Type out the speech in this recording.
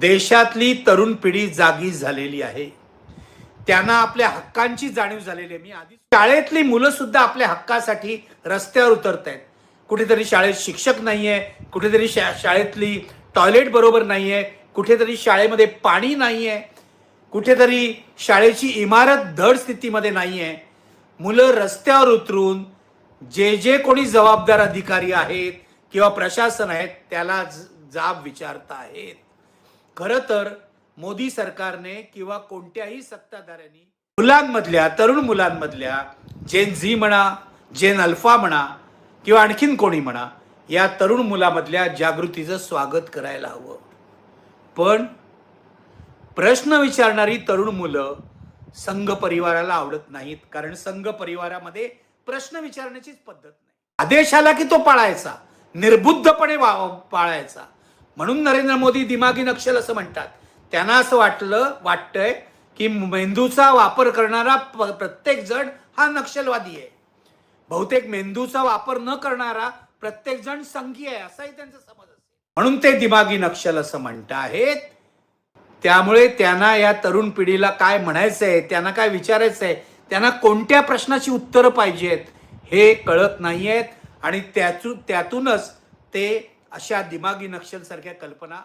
देशातली तरुण पिढी जागी झालेली आहे. त्यांना आपल्या हक्कांची जाणीव झालेली आहे. मी आधी शाळेतली मुलं सुद्धा आपल्या हक्कासाठी रस्त्यावर उतरत आहेत. कुठेतरी शाळेत शिक्षक नाहीये, कुठेतरी शाळेतली टॉयलेट बरोबर नाहीये, कुठेतरी शाळेमध्ये पाणी नाहीये, कुठेतरी शाळेची इमारत धड स्थितीमध्ये नाहीये. मुलं रस्त्यावर उतरून जे कोणी जबाबदार अधिकारी आहेत किंवा प्रशासन आहेत त्याला जाब विचारत आहेत. खरं तर मोदी सरकारने किंवा कोणत्याही सत्ताधाऱ्यांनी मुलांमधल्या, तरुण मुलांमधल्या, जेन झी म्हणा, जेन अल्फा म्हणा किंवा आणखीन कोणी म्हणा, या तरुण मुलामधल्या जागृतीचं स्वागत करायला हवं. पण प्रश्न विचारणारी तरुण मुलं संघ परिवाराला आवडत नाहीत, कारण संघ परिवारामध्ये प्रश्न विचारण्याचीच पद्धत नाही. आदेश आला की तो पाळायचा, निर्बुद्धपणे पाळायचा. म्हणून नरेंद्र मोदी दिमागी नक्षल असं म्हणतात. त्यांना असं वाटतंय की मेंदूचा वापर करणारा प्रत्येक जण हा नक्षलवादी आहे. बहुतेक मेंदूचा वापर न करणारा प्रत्येक जण संघी आहे, असाही त्यांचा समज असेल. म्हणून ते दिमागी नक्षल असं म्हणताहेत. त्यामुळे त्यांना या तरुण पिढीला काय म्हणायचंय, त्यांना काय विचारायचंय, त्यांना कोणत्या प्रश्नाची उत्तरं पाहिजेत हे कळत नाहीयेत. आणि त्यातूनच ते अशा दिमागी नक्षल सारख्या कल्पना